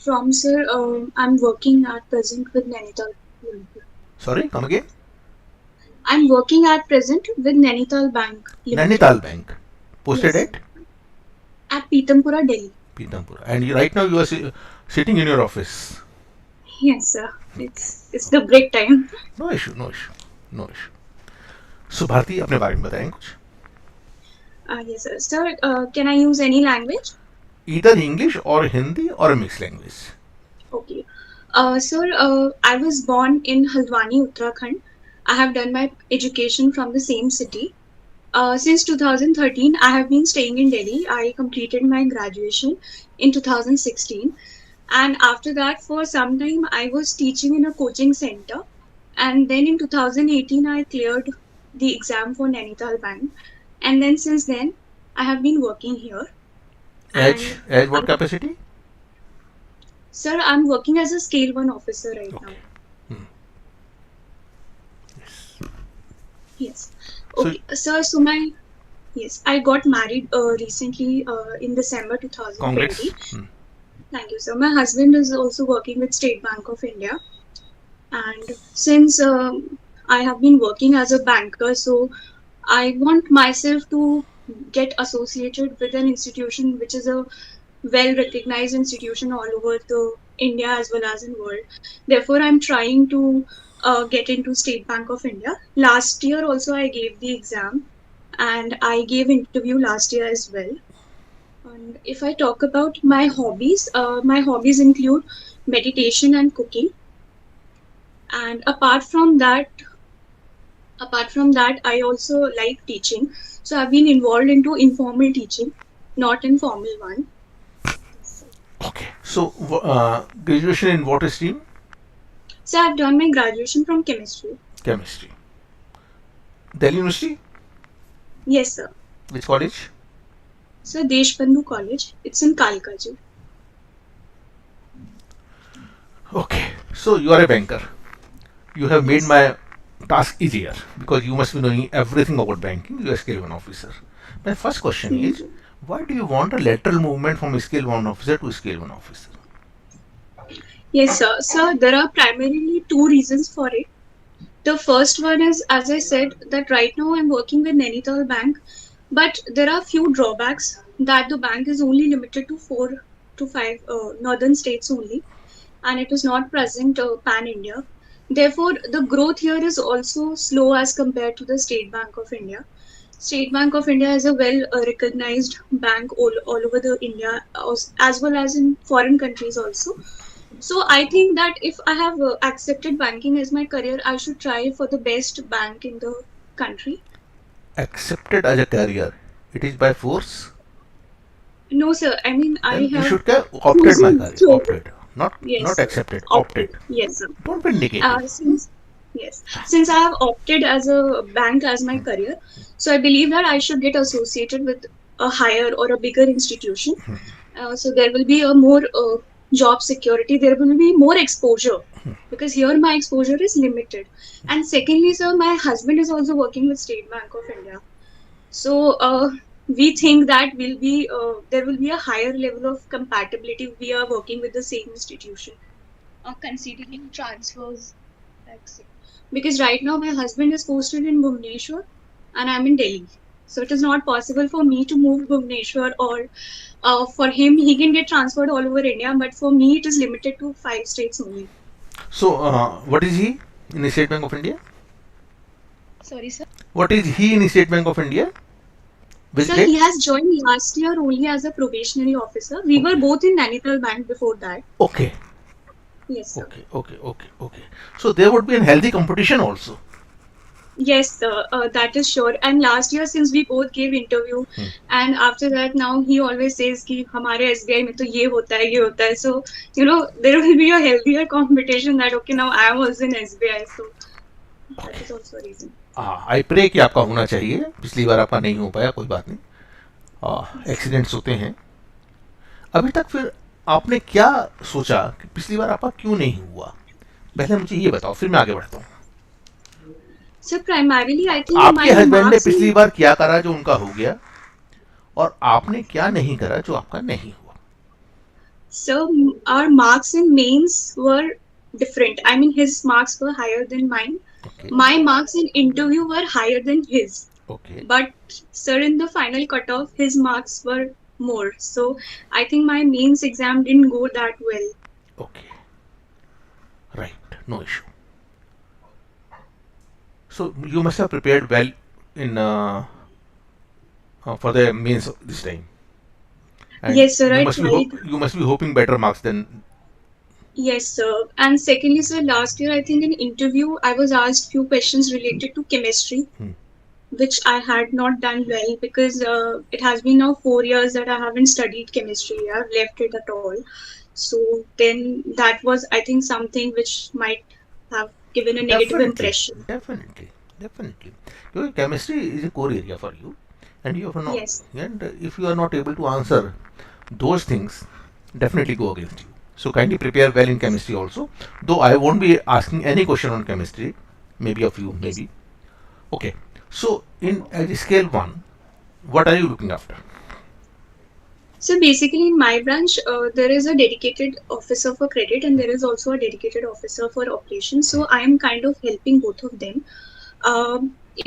from, sir, I'm working at present with Nainital. Sorry, come again. I'm working at present with Nainital Bank Limited. Nainital Bank. Posted Yes, sir. at At Pitampura, Delhi. Pitampura. And right now you are sitting in your office. Yes, sir. It's the break time. No issue, no issue, no issue. So Bharti अपने बारे में बताएं कुछ. Yes, sir. Sir, can I use any language? Either English or Hindi or a mixed language. Okay. Sir, I was born in Haldwani, Uttarakhand. I have done my education from the same city. Since 2013, I have been staying in Delhi. I completed my graduation in 2016. And after that, for some time, I was teaching in a coaching center. And then in 2018, I cleared the exam for Nainital Bank. And then since then, I have been working here. As what capacity? Sir, I'm working as a Scale 1 officer right now. Yes. Yes. Okay, sir, yes, I got married recently in December 2020. Congrats. Thank you, sir. My husband is also working with State Bank of India. And since I have been working as a banker, so I want myself to get associated with an institution which is a well-recognized institution all over the India as well as in world. Therefore, I'm trying to get into State Bank of India. Last year also I gave the exam and I gave interview last year as well. And if I talk about my hobbies include meditation and cooking. And apart from that, I also like teaching. So I've been involved into informal teaching, not in formal one. Okay. So graduation in what stream? So I've done my graduation from chemistry. Chemistry. Delhi University? Yes, sir. Which college? Sir, Deshbandhu College. It's in Kalkaji. Okay. So you are a banker. You have made my task easier because you must be knowing everything about banking. You are a Scale 1 officer. My first question is, why do you want a lateral movement from a Scale 1 officer to a Scale 1 officer? Yes, sir. Sir, there are primarily two reasons for it. The first one is, as I said, that right now I'm working with Nainital Bank, but there are few drawbacks that the bank is only limited to 4 to 5 northern states only, and it is not present pan-India. Therefore, the growth here is also slow as compared to the State Bank of India. State Bank of India is a well-recognized bank all over the India, as well as in foreign countries also. So I think that if I have accepted banking as my career, I should try for the best bank in the country. Accepted as a career. It is by force? No, sir. I mean, I Then you have should have opted my career. chosen. Opted. Not Yes, accepted. Opted. yes, sir. Don't be negative. Since I have opted as a bank as my career, so I believe that I should get associated with a higher or a bigger institution. So there will be a more job security. There will be more exposure because here my exposure is limited. And secondly, sir, my husband is also working with State Bank of India. So we think that there will be a higher level of compatibility. We are working with the same institution. Considering transfers, because right now my husband is posted in Bhubaneswar and I'm in Delhi. So it is not possible for me to move Bhubaneswar, or for him, he can get transferred all over India, but for me, it is limited to 5 states only. So, what is he in the State Bank of India? Sorry, sir. What is he in the State Bank of India? Sir, he has joined last year only as a probationary officer. We were both in Nainital Bank before that. Okay. Yes, sir. Okay. So there would be a healthy competition also. Yes, sir, that is sure. And last year, since we both gave interview, and after that, now he always says कि हमारे SBI में तो ये होता है. So there will be a healthier competition that okay, now I am also in SBI. So that is also a reason. I pray कि आपका होना चाहिए. पिछली बार आपका नहीं हो पाया, कोई बात नहीं. एक्सीडेंट्स होते हैं. अभी तक फिर आपने क्या सोचा कि पिछली बार आपका क्यों नहीं हुआ? पहले मुझे ये बताओ, फिर मैं आगे बढ़ता हूँ. So primarily, I think आपके हस्बैंड ने पिछली बार क्या करा जो उनका हो गया, और आपने क्या नहीं करा जो आपका नहीं हुआ? So our marks in mains were different. I mean, his marks were higher than mine. Okay. My marks in interview were higher than his. Okay. But sir, in the final cutoff, his marks were more. So I think my mains exam didn't go that well. Okay. Right. No issue. So you must have prepared well in for the mains this time, and Yes, sir, I tried. you must be hoping better marks than. Yes, sir. And secondly, sir, last year I think in interview I was asked few questions related to chemistry, Hmm. which I had not done well because it has been now 4 years that I haven't studied chemistry. I've left it at all. So then that was, I think, something which might have given a negative Definitely, impression. definitely, definitely. Your chemistry is a core area for you, and you have not. Yes. And if you are not able to answer those things, definitely go against you. So kindly prepare well in chemistry also. Though I won't be asking any question on chemistry, maybe a few, Okay. maybe. Okay. So in at scale one, what are you looking after? So basically, in my branch, there is a dedicated officer for credit and there is also a dedicated officer for operations. So I am kind of helping both of them.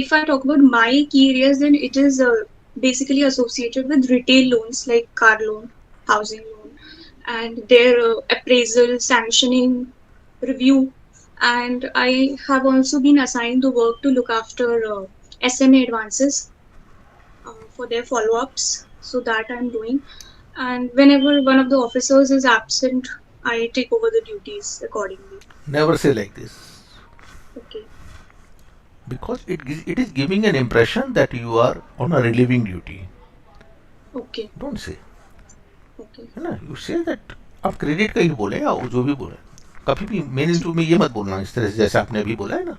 If I talk about my key areas, then it is basically associated with retail loans like car loan, housing loan, and their appraisal, sanctioning, review. And I have also been assigned the work to look after SMA advances for their follow ups. So that I'm doing. And whenever one of the officers is absent, I take over the duties accordingly. Never say like this, Okay. because it is giving an impression that you are on a relieving duty. Okay. Don't say, Okay. है ना? You say that आप credit का ही बोले या जो भी बोले, कभी भी मेन इंटरव्यू में ये मत बोलना इस तरह से जैसे आपने अभी बोला है ना.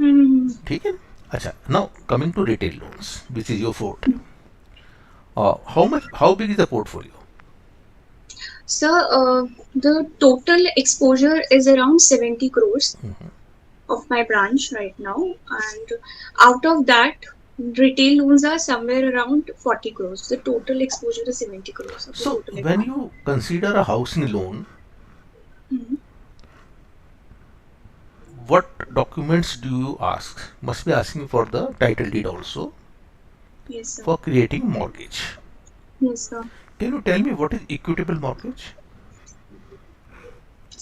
Hmm. ठीक है. अच्छा, now coming to retail loans, which is your forte. How big is the portfolio? So, the total exposure is around 70 crores Mhm. of my branch right now. And out of that, retail loans are somewhere around 40 crores. The total exposure is 70 crores of the So total when account. you consider a housing loan, Mhm. what documents do you ask? Must be asking for the title deed also Yes, sir. for creating mortgage. Yes, sir. Can you tell me what is equitable mortgage?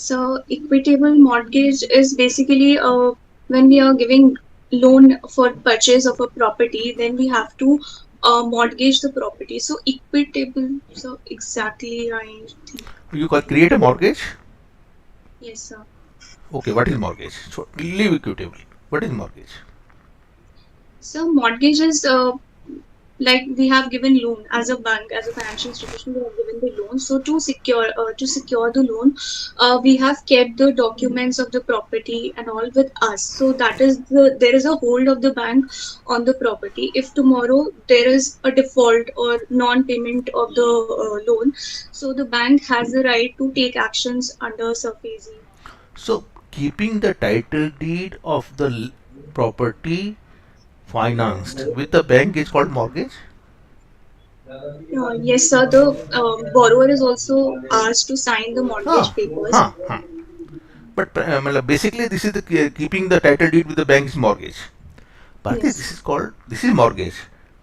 So equitable mortgage is basically when we are giving loan for purchase of a property, then we have to mortgage the property. So equitable, so exactly I think. You call create a mortgage? Yes, sir. Okay, what is mortgage? So leave equitable. What is mortgage? So mortgage is like we have given loan as a bank, as a financial institution, we have given the loan. So to secure the loan, we have kept the documents of the property and all with us. So that is there is a hold of the bank on the property. If tomorrow there is a default or non-payment of the loan, so the bank has the right to take actions under SEBI. So keeping the title deed of the property financed with the bank is called mortgage. Yes, sir. The borrower is also asked to sign the Huh, mortgage papers. huh, huh. But basically, this is the keeping the title deed with the bank's mortgage. Bharti, Yes. this is mortgage,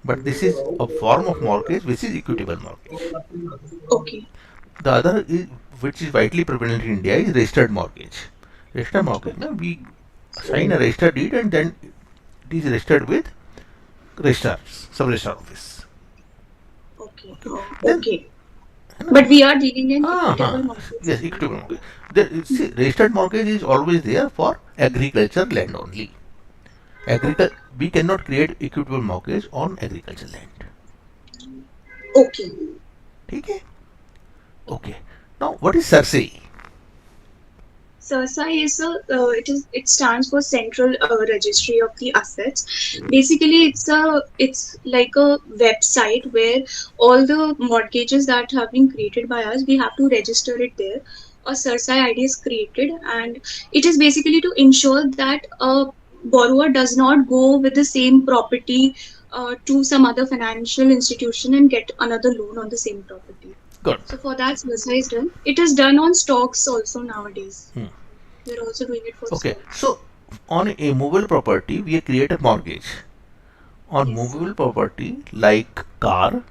but this is a form of mortgage which is equitable mortgage. Okay. The other is, which is widely prevalent in India, is registered mortgage. Registered mortgage, na, we sign a registered deed and then it is registered with registrar, sub-registrar office. Okay. Okay, Oh, then okay. But we are dealing in equitable markets. yes, equitable mortgage. See, registered mortgage is always there for agriculture land only. We cannot create equitable mortgage on agriculture land. Okay. ठीक है? Okay. Now, what is SERSEI? SARSA is it stands for Central Registry of the Assets. Basically, it's like a website where all the mortgages that have been created by us, we have to register it there. A SARSA ID is created, and it is basically to ensure that a borrower does not go with the same property to some other financial institution and get another loan on the same property. Good. So for that, CHSL is done. It is done on stocks also nowadays. Hmm. We're also doing it for Okay. stocks. So on a movable property, we create a mortgage. On Yes, sir. movable property like car,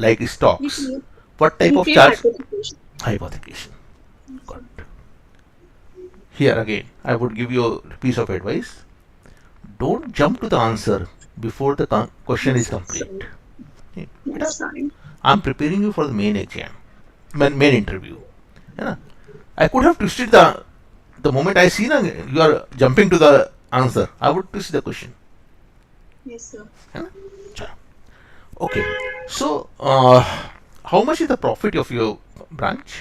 like We stocks, create, what type we of create charge? hypothecation. Hypothecation. Yes, sir. Good. Here again, I would give you a piece of advice. Don't jump to the answer before the question is Yes, complete. sorry. Hey, Yes, beta, sorry. I'm preparing you for the main exam, main interview. है ना? I could have twisted the moment I see na, you are jumping to the answer. I would twist the question. Yes, sir. है ना? चलो. Okay. So, how much is the profit of your branch?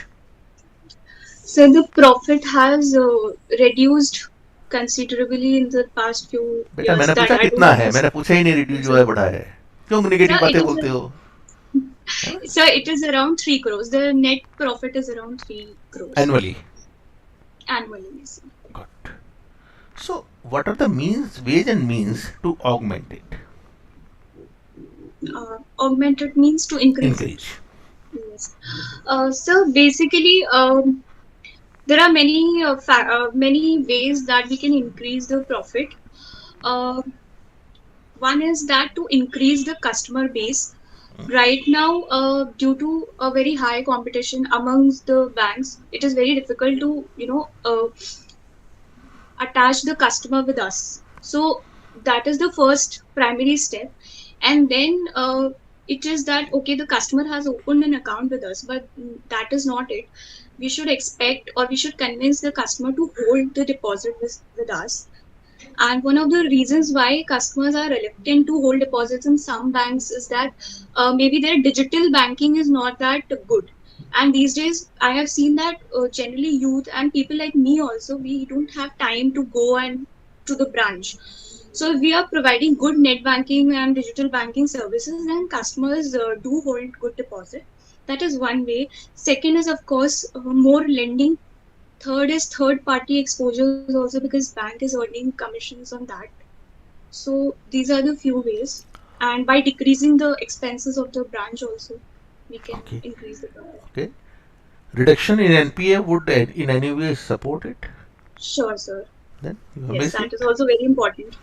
So the profit has reduced considerably in the past few बेटा years. मैंने That पूछा I don't कितना want है, to say. मैंने पूछा ही नहीं रिड्यूस So, हुआ है बढ़ा है, क्यों नेगेटिव sir, it बातें is बोलते हो, है ना? sir, it is around 3 crores. The net profit is around 3 crores Annually. annually. Yes, sir. Good. So what are the means, ways and means to augment it? Augmented means to increase it. Increase. Yes. So basically, there are many ways that we can increase the profit. Uh, One is that to increase the customer base. Right now, due to a very high competition amongst the banks, it is very difficult to attach the customer with us. So that is the first primary step, and then it is that okay, the customer has opened an account with us, but that is not it. We should expect or we should convince the customer to hold the deposit with us. And one of the reasons why customers are reluctant to hold deposits in some banks is that maybe their digital banking is not that good. And these days, I have seen that generally youth and people like me also, we don't have time to go and to the branch. So if we are providing good net banking and digital banking services, then customers do hold good deposit. That is one way. Second is of course more lending. Third is third party exposures also because bank is earning commissions on that. So these are the few ways. And by decreasing the expenses of the branch also, we can Okay. increase the profit. Okay. Reduction in NPA would in any way support it. Sure, sir. Then you have Yes, missed that is it. also very important.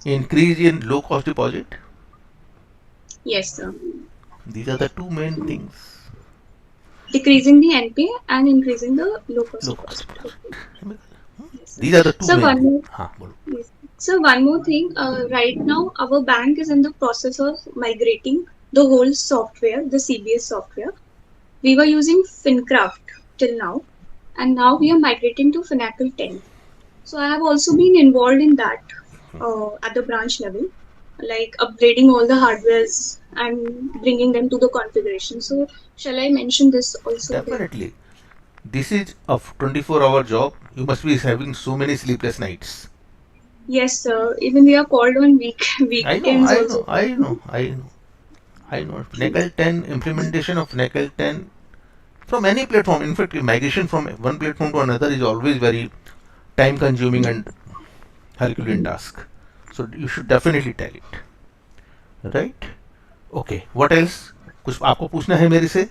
Increase in low cost deposit. Yes, sir. These are the two main things. Decreasing the NPA and increasing the low cost Low cost deposit. deposit. Okay. Yes, sir. These are the two So main one things. more, हाँ बोलो. yes. So one more thing. Right now, our bank is in the process of migrating the whole software, the CBS software. We were using FinCraft till now, and now we are migrating to Finacle 10. So I have also been involved in that at the branch level, like upgrading all the hardwares and bringing them to the configuration. So shall I mention this also there? Definitely. This is a 24-hour job. You must be having so many sleepless nights. Yes, sir. Even we are called on I know, weekends I also. know, I know, I know. I know. Finacle 10, implementation of Finacle 10 from any platform. In fact, migration from one platform to another is always very time consuming and Herculean task. So you should definitely tell it. Right? Okay. What else? कुछ आपको पूछना है मेरे से?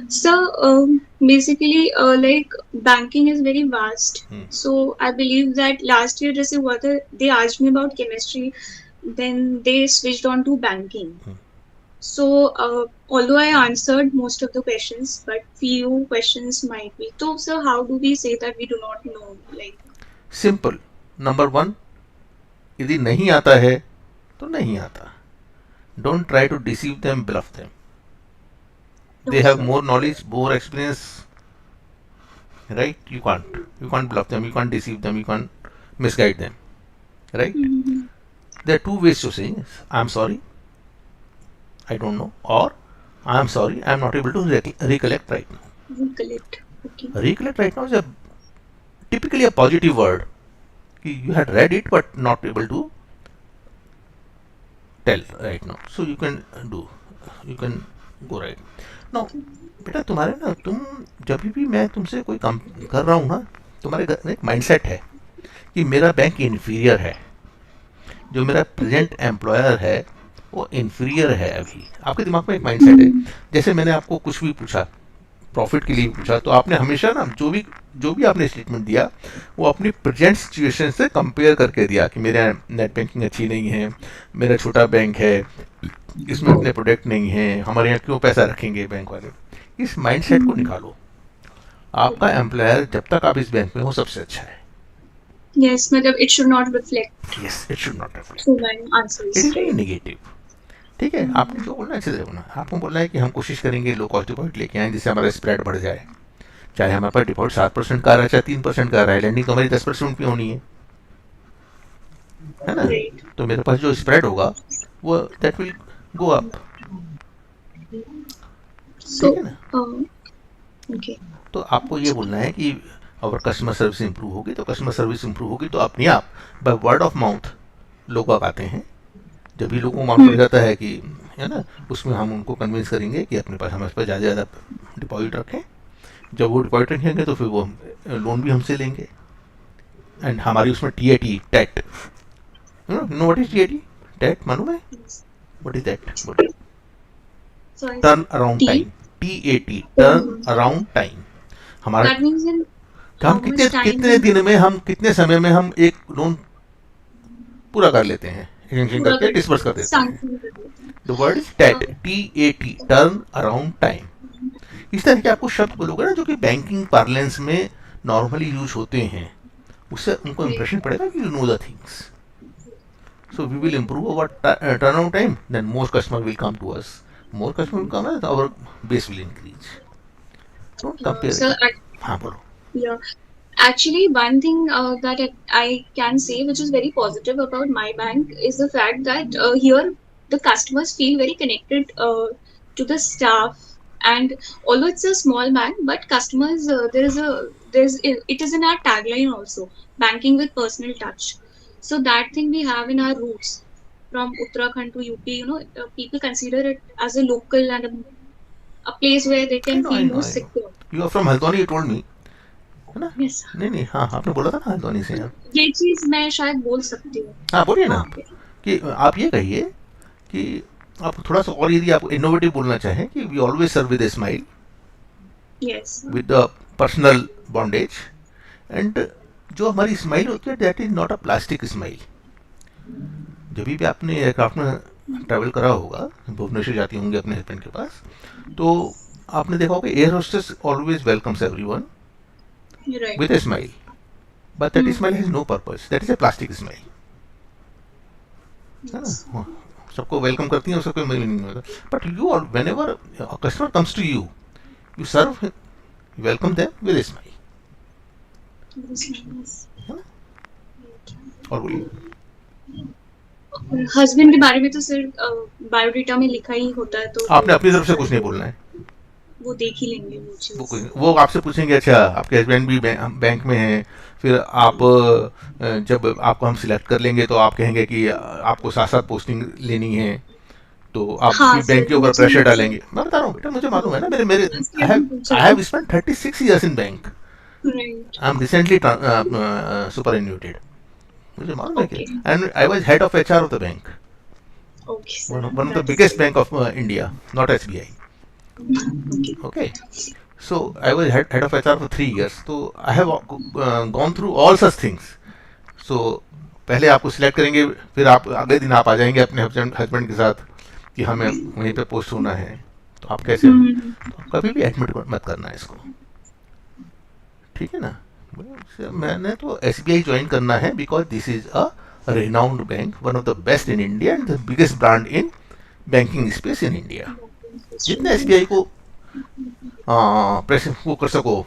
So basically, like banking is very vast. So I believe that last year जैसे हुआ था, they asked me about chemistry, then they switched on to banking. So although I answered most of the questions, but few questions might be. So sir, how do we say that we do not know? Like Simple. Number one, यदि नहीं आता है तो नहीं आता. Don't try to deceive them, bluff them. no, They have sir. more knowledge, more experience, right? You can't bluff them, you can't deceive them, you can't misguide them, right? Mm-hmm. There are two ways to say I'm sorry, I don't know, or I'm sorry, I'm not able to recollect right now. Recollect. Okay. Recollect right now is typically a positive word. You had read it but not able to tell right now, so you can go right now. बेटा तुम्हारे ना, तुम जब भी मैं तुमसे कोई काम कर रहा हूँ ना, तुम्हारे घर में एक माइंडसेट है कि मेरा बैंक इन्फीरियर है, जो मेरा प्रेजेंट एम्प्लॉयर है वो इन्फीरियर है। अभी आपके दिमाग में एक माइंडसेट है, जैसे मैंने आपको कुछ भी पूछा, प्रॉफिट के लिए पूछा, तो आपने हमेशा ना जो भी आपने स्टेटमेंट दिया वो अपनी प्रेजेंट सिचुएशन से कंपेयर करके दिया कि मेरा नेट बैंकिंग अच्छी नहीं है, मेरा छोटा बैंक है, इसमें इतने प्रोडक्ट नहीं है, हमारे यहाँ क्यों पैसा रखेंगे बैंक वाले। इस माइंडसेट को निकालो। आपका एम्प्लॉयर जब तक आप इस बैंक में हो सबसे अच्छा है। यस, मतलब it should not reflect yes, it should not through reflect, my it answers, is very right? Negative. ठीक है, आपने जो बोलना है अच्छे से बोलना। आपको बोलना है कि हम कोशिश करेंगे लो कॉस्ट डिपॉजिट लेके आए जिससे हमारा स्प्रेड बढ़ जाए, चाहे हमारे पास डिपॉजिट 7% का आ रहा है चाहे 3% का आ रहा है, लैंडिंग तो हमारी 10% पे होनी है ना। राइट। तो मेरे पास जो स्प्रेड होगा वो दैट विल गो अप। सो ठीक है ना। ओके। तो आपको ये बोलना है कि अगर कस्टमर सर्विस इंप्रूव होगी तो कस्टमर सर्विस इंप्रूव होगी तो अपने आप बाय वर्ड ऑफ माउथ लोग आते हैं। जब भी लोगों को मालूम पड़ जाता है कि, है ना, उसमें हम उनको कन्विंस करेंगे कि अपने पास हमारे पास ज़्यादा से ज़्यादा डिपॉजिट रखें। जब वो डिपॉजिट रखेंगे तो फिर वो लोन भी हमसे लेंगे। एंड हमारी उसमें T A T tat, no what is T A T tat, मालूम है what is that? Sorry, sir. Turn around T? Time, T A T, turn Oh, around time. हमारा that means in हम how कितने much time कितने will दिन में, हम कितने समय में हम एक लोन पूरा कर लेते हैं, एक्सटेंशन पूरा करके कर डिसबर्स कर देते हैं, देते हैं। sanction कर देते हैं? The word is tat, T A T, turn around time. इस तरह के आपको शब्द बोलोगे ना जो कि बैंकिंग पार्लेंस में नॉर्मली यूज होते हैं, उससे उनको Right. इंप्रेशन पड़ेगा कि you know the things. So we will improve our turn around time, then more customer will come to us, more customer will come, our base will increase. Don't compare So, it. हाँ बोलो। yeah. Actually, one thing that I can say, which is very positive about my bank, is the fact that here the customers feel very connected to the staff. And although it's a small bank, but customers, it is in our tagline also, banking with personal touch. So that thing we have in our roots from Uttarakhand to UP. People consider it as a local and a place where they I can no, I feel no, more I know. secure. You are from Haldwani, you told me, है ना। Yes, नहीं नहीं, हाँ आपने बोला था ना हल्द्वानी से हैं। ये चीज मैं शायद बोल सकती हूँ हाँ बोलिए ना वहाँ आप, पे। कि आप ये कहिए कि आप थोड़ा सा और यदि आप इनोवेटिव बोलना चाहें कि we always serve with a smile, yes. With the personal bondage, and जो हमारी स्माइल होती है that is not a plastic smile. जब भी आपने एयरक्राफ्ट में ट्रैवल करा होगा, भुवनेश्वर जाती होंगी अपने हस्बैंड के पास, तो आपने देखा होगा air hostess always welcomes everyone right. With a smile, but that smile has no purpose, that is a plastic smile, है ना। हाँ, सबको वेलकम करती हैं, उसका कोई मीनिंग नहीं होगा। But you all whenever customer comes to you, you serve, welcome them with a smile, है ना। और बोलिए। हस्बैंड के बारे में तो सिर्फ बायोडेटा में लिखा ही होता है, तो आपने अपनी तरफ से कुछ नहीं बोलना है। वो देख ही लेंगे वो वो चीज। वो आपसे पूछेंगे अच्छा आपके हस्बैंड भी बैंक में हैं, फिर आप जब आपको हम सिलेक्ट कर लेंगे तो आप कहेंगे कि आपको साथ साथ पोस्टिंग लेनी है, तो आप हाँ फिर सर, बैंक के वो ऊपर चीज प्रेशर मुझसे डालेंगे। मैं बता रहा हूँ बेटा, मुझे मालूम है ना, मेरे मेरे मुझसे अभी पूछा आई था। Have spent 36 years in bank, right. I am recently superannuated, मुझे मालूम है कि, okay. And I was head of HR of the bank, okay one sir, of the that is biggest bank great. Of India, not SBI. Okay. Okay, so I was head of HR for 3 years. So I have gone through all such things. So पहले आपको select करेंगे, फिर आप अगले दिन आप आ जाएंगे अपने हस्बैंड के साथ कि हमें वहीं पे पोस्ट होना है, तो आप कैसे, तो आप कभी भी एडमिट मत करना इसको, ठीक है ना। मैंने तो एसबीआई ज्वाइन करना है because this is a renowned bank, one of the best in India and the biggest brand in banking space in India. जितने एसबीआई को प्रेस वो कर सको।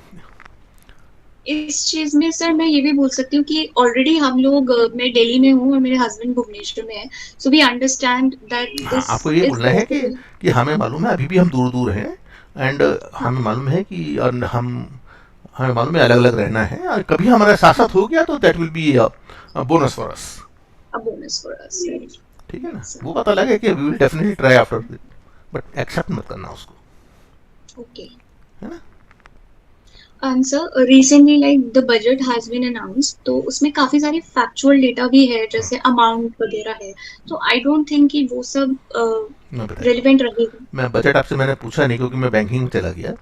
इस चीज में सर मैं ये भी बोल सकती हूँ कि ऑलरेडी हम लोग, मैं दिल्ली में हूँ और मेरे हस्बैंड भुवनेश्वर में है, सो वी अंडरस्टैंड दैट हाँ, दिस आपको ये इज बोलना है पॉसिबल। कि हमें मालूम है अभी भी हम दूर दूर हैं, एंड हाँ। हमें मालूम है कि और हम हमें मालूम है अलग अलग रहना है, और कभी हमारा साथ साथ हो गया तो that will B bonus for us. A bonus for us, right? ठीक है ना, Yes, sir. वो पता लगे कि we will definitely try after, but accept मत करना उसको, Okay. है ना। And sir, recently like the budget has been announced, तो उसमें काफी सारे factual data भी है, जैसे amount वगैरह है, तो I don't think कि वो सब मैं बताता हूँ, relevant रहेगा। मैं बजट आपसे मैंने पूछा नहीं क्योंकि मैं बैंकिंग में चला गया।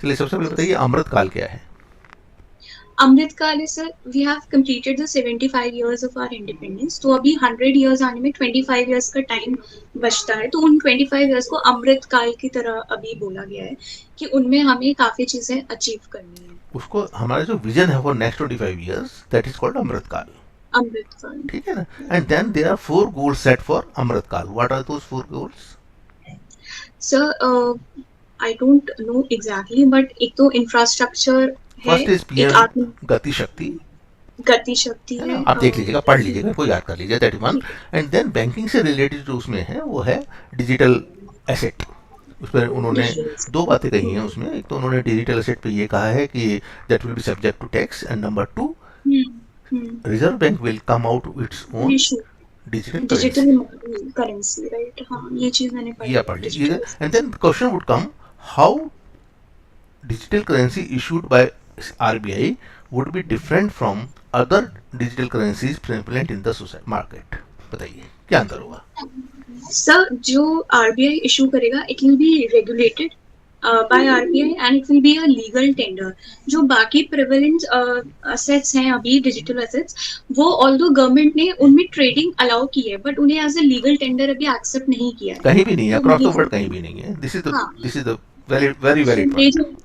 चलिए सबसे पहले बताइए अमृतकाल क्या है? अमृतकाल है sir, we have completed the 75 years of our independence, तो अभी 100 years आने में 25 years का टाइम बचता है, तो उन 25 years को अमृतकाल की तरह अभी बोला गया है कि उनमें हमें काफी चीजें अचीव करनी है। उसको हमारा जो विजन है for next 25 years that is called Amritkaal. Amritkaal. ठीक है ना? And then there are 4 goals set for Amritkaal. What are those 4 goals? Sir I don't know exactly, but एक तो इंफ्रास्ट्रक्चर है, फर्स्ट इज एक पीएम आत्म गति शक्ति, गति शक्ति है है। ना? आप देख लीजिएगा, पढ़ लीजिएगा, कोई याद कर लीजिए, दैट इज वन। ठीक है। एंड देन बैंकिंग से रिलेटेड जो उसमें है वो है डिजिटल एसेट। उस पर उन्होंने Visuals। 2 बातें कही हैं उसमें। एक तो उन्होंने डिजिटल एसेट पे ये कहा है कि that will be subject to tax, and number 2 reserve bank will come out its own issue digital currency. Digital currency, right, हाँ ये चीज मैंने ये पढ़ी आप है, पढ़ लीजिएगा। Digital. And then question would come, how digital currency issued by RBI would be different from other digital currencies prevalent in the society market? बताइए क्या अंतर होगा? सर जो आरबीआई इशू करेगा, it will be regulated by RBI and it will be a legal tender. जो बाकी prevalent assets हैं अभी, डिजिटल असेट्स, वो ऑल्दो गवर्नमेंट ने उनमें ट्रेडिंग अलाउ की है, बट उन्हें एज अ लीगल टेंडर अभी एक्सेप्ट नहीं किया है। कहीं भी नहीं है, तो अक्रॉस द वर्ल्ड कहीं भी नहीं है। हाँ, this is the very very so valid point.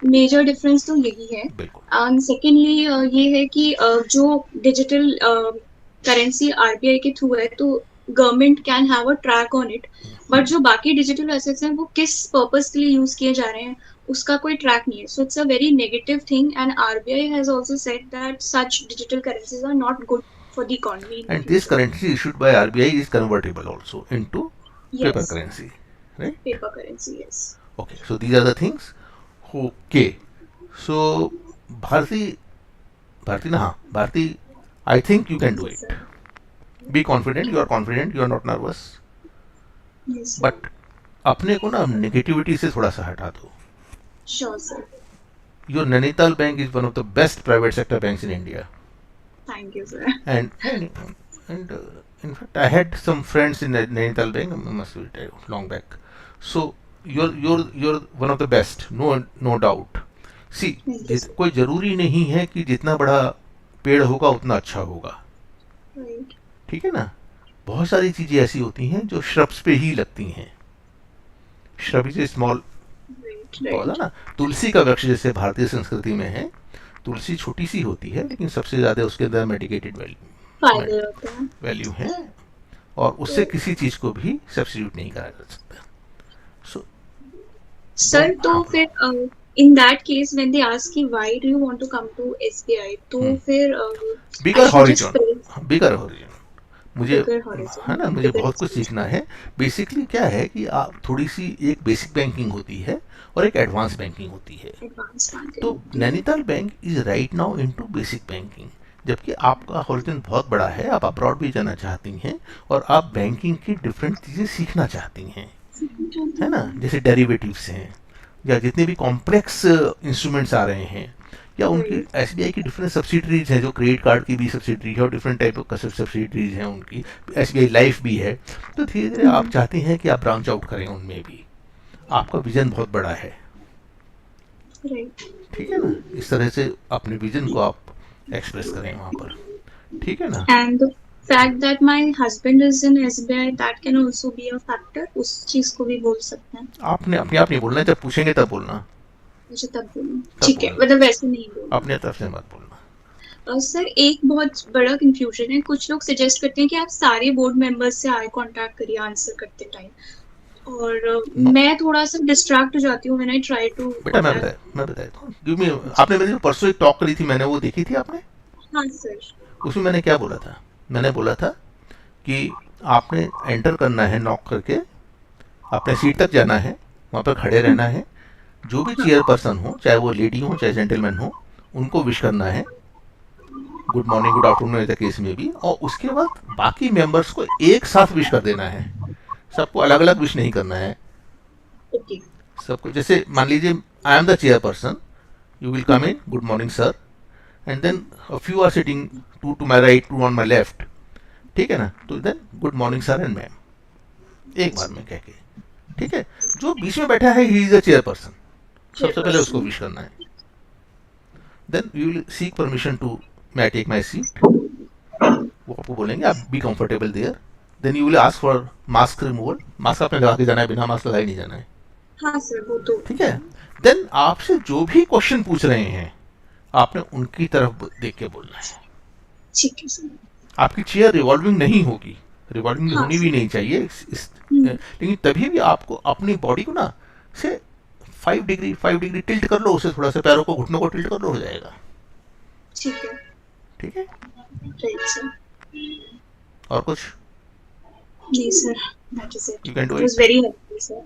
Major difference तो यही है। बिल्कुल। एंड सेकेंडली ये है कि जो डिजिटल करेंसी आरबीआई के थ्रू है, तो government can have a track on it, but जो बाकी डिजिटल एसेट्स हैं वो किस पर्पस के लिए यूज किए जा रहे हैं उसका कोई ट्रैक नहीं है। So it's a very negative thing, and RBI has also said that such digital currencies are not good for the economy in the And this future. currency issued by RBI is convertible also into paper yes, currency, right? Paper currency, yes. Okay, so these are the things. Okay, so Bharti, Bharti na, हाँ, Bharti, I think you can do yes it. Sir, Be confident, you are confident, you are not nervous. Yes sir, But अपने को ना negativity से थोड़ा सा हटा दो। Sure sir, Your Nainital Bank is one of the best private sector banks in India, thank you sir. and in fact I had some friends in Nainital Bank. Must be long back. So you're one of the best, no doubt. See thank you sir. कोई ज़रूरी नहीं है कि जितना बड़ा पेड़ होगा उतना अच्छा होगा। राइट, ठीक है ना? बहुत सारी चीज़ें ऐसी होती हैं जो श्रब्स पे ही लगती हैं। Shrub is a small right, पौधा राइट। ना। तुलसी का वृक्ष जैसे भारतीय संस्कृति में है, तुलसी छोटी सी होती है लेकिन सबसे ज़्यादा उसके अंदर मेडिकेटेड फायदे होते हैं। वैल्यू है, और उससे किसी चीज़ को भी सब्सिट्यूट नहीं करा जा सकता। सो सर तो फिर in that case when they ask कि why do you want to come to SBI, तो फिर bigger I should just horizon, pray bigger horizon मुझे, बिगर है हॉरिजॉन, ना, मुझे बिगर बहुत कुछ सीखना है। बेसिकली क्या है कि आप थोड़ी सी, एक बेसिक बैंकिंग होती है और एक एडवांस बैंकिंग होती है। एडवांस तो banking. Nainital bank is right now into basic banking, जबकि आपका हॉरिजन बहुत बड़ा है, आप अब्रॉड भी जाना चाहती हैं और आप बैंकिंग की डिफरेंट चीज़ें सीखना चाहती हैं, है ना? जैसे डेरिवेटिव्स हैं या जितने भी कॉम्प्लेक्स इंस्ट्रूमेंट्स आ रहे हैं, या उनकी एसबीआई की डिफरेंट सब्सिडरीज हैं, जो क्रेडिट कार्ड की भी सब्सिडरी है और डिफरेंट टाइप ऑफ सब्सिडरीज हैं उनकी, एसबीआई लाइफ भी है। तो धीरे धीरे आप चाहते हैं कि आप ब्रांच आउट करें उनमें भी, आपका विजन बहुत बड़ा है। राइट, ठीक है ना? इस तरह से अपने विजन को आप एक्सप्रेस करें वहाँ पर। ठीक है ना? And the fact that my husband is in SBI, that can also be a factor, उस चीज को भी बोल सकते हैं। आपने अपने आप नहीं बोलना है, जब पूछेंगे तब बोलना, मुझे तब बोलूं, तब ठीक है, बोलना, मतलब वैसे नहीं बोलना। अपने तरफ से मत बोलना। सर एक बहुत बड़ा कंफ्यूजन है, कुछ लोग सजेस्ट करते हैं कि आप सारे बोर्ड मेंबर्स से आई कांटेक्ट करिए आंसर करते टाइम, और नो, मैं थोड़ा सा डिस्ट्रैक्ट हो जाती हूँ व्हेन आई ट्राई टू बेटा कांटेक्ट। मैं बताता हूँ, क्योंकि आपने मेरे जो परसों एक टॉक करी थी, मैंने वो देखी थी आपने। हाँ सर। उसमें मैंने क्या बोला था? मैंने बोला था कि आपने एंटर करना है नॉक करके, अपने सीट तक जाना है, वहाँ पर खड़े रहना है, जो भी चेयर पर्सन हो, चाहे वो लेडी हो चाहे जेंटलमैन हो, उनको विश करना है, गुड मॉर्निंग गुड आफ्टरनून ऐसा केस में भी, और उसके बाद बाकी मेंबर्स को एक साथ विश कर देना है। सबको अलग अलग विश नहीं करना है। ओके। सबको, जैसे मान लीजिए I am the chair person, You will come in, good morning sir, and then a few are sitting two to my right, two on my left. ठीक है ना, तो then good morning sir and ma'am, एक बार में कह के, ठीक है. जो बीच में बैठा है, he is a chairperson, सबसे पहले उसको विश करना है. Then you will seek permission to may I take my seat. वो आपको बोलेंगे आप be comfortable there. Then you will ask for mask removal. Mask आपने लगा के जाना है, बिना मास्क लगाए नहीं जाना है. हाँ सर, वो तो ठीक है. देन आपसे जो भी क्वेश्चन पूछ रहे हैं, आपने उनकी तरफ देख के बोलना है. ठीक है सर. आपकी चेयर रिवॉल्विंग नहीं होगी, रिवॉल्विंग हाँ होनी भी नहीं चाहिए लेकिन तभी भी आपको अपनी बॉडी को ना से 5 डिग्री टिल्ट कर लो, उसे थोड़ा सा पैरों को, घुटनों को टिल्ट कर लो, हो जाएगा. ठीक है. ठीक है. Right sir. और कुछ नहीं sir, that is it. You can do It was it. very helpful, sir.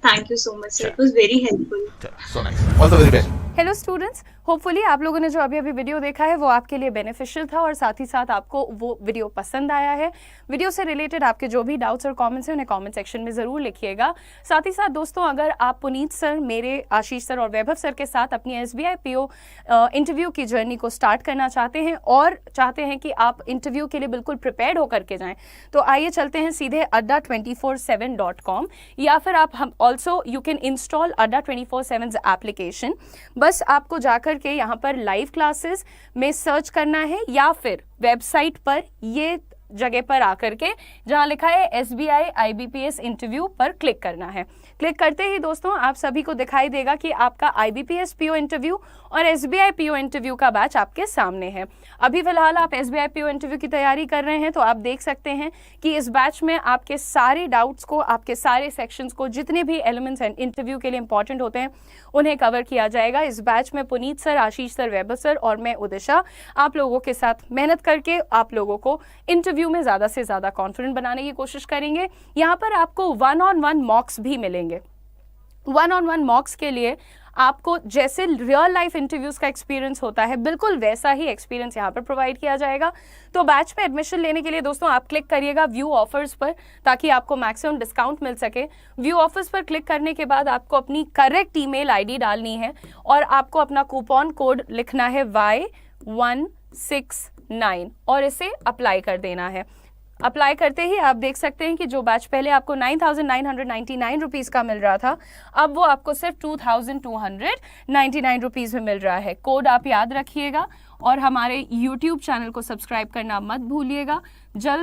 Thank you so much, sir. It was very helpful. So nice. All the very best. Hello students, hopefully आप लोगों ने जो अभी video देखा है वो आपके लिए बेनिफिशियल था और साथ ही साथ आपको वो वीडियो पसंद आया है. वीडियो से रिलेटेड आपके जो भी डाउट्स और कमेंट्स हैं उन्हें कमेंट सेक्शन में ज़रूर लिखिएगा. साथ ही साथ दोस्तों, अगर आप पुनीत सर, मेरे आशीष सर और वैभव सर के साथ अपनी SBI PO इंटरव्यू की जर्नी को स्टार्ट करना चाहते हैं और चाहते हैं कि आप इंटरव्यू के लिए बिल्कुल प्रिपेयर्ड होकर के जाएँ, तो आइए चलते हैं सीधे adda247.com, या फिर आप हम also you can install adda247 application. बस आपको जाकर के यहाँ पर लाइव क्लासेस में सर्च करना है या फिर वेबसाइट पर ये जगह पर आकर के जहाँ लिखा है SBI IBPS इंटरव्यू पर क्लिक करना है. क्लिक करते ही दोस्तों आप सभी को दिखाई देगा कि आपका IBPS PO इंटरव्यू और SBI PO इंटरव्यू का बैच आपके सामने है. अभी फिलहाल आप SBI PO इंटरव्यू की तैयारी कर रहे हैं तो आप देख सकते हैं कि इस बैच में आपके सारे डाउट्स को, आपके सारे सेक्शंस को, जितने भी एलिमेंट्स इंटरव्यू के लिए इंपॉर्टेंट होते हैं उन्हें कवर किया जाएगा. इस बैच में पुनीत सर, आशीष सर, वैभव सर और मैं उदिशा आप लोगों के साथ मेहनत करके आप लोगों को इंटरव्यू में ज़्यादा से ज़्यादा कॉन्फिडेंट बनाने की कोशिश करेंगे. यहाँ पर आपको 1-on-1 मॉक्स भी मिलेंगे. 1-on-1 मॉक्स के लिए आपको जैसे रियल लाइफ इंटरव्यूज़ का एक्सपीरियंस होता है, बिल्कुल वैसा ही एक्सपीरियंस यहाँ पर प्रोवाइड किया जाएगा. तो बैच में एडमिशन लेने के लिए दोस्तों आप क्लिक करिएगा व्यू ऑफर्स पर, ताकि आपको मैक्सिमम डिस्काउंट मिल सके. व्यू ऑफर्स पर क्लिक करने के बाद आपको अपनी करेक्ट ईमेल आईडी डालनी है और आपको अपना कूपन कोड लिखना है Y169 और इसे अप्लाई कर देना है. अप्लाई करते ही आप देख सकते हैं कि जो बैच पहले आपको 9,999 रुपीज़ का मिल रहा था, अब वो आपको सिर्फ 2,299 रुपीज़ में मिल रहा है. कोड आप याद रखिएगा और हमारे YouTube चैनल को सब्सक्राइब करना मत भूलिएगा. जल्द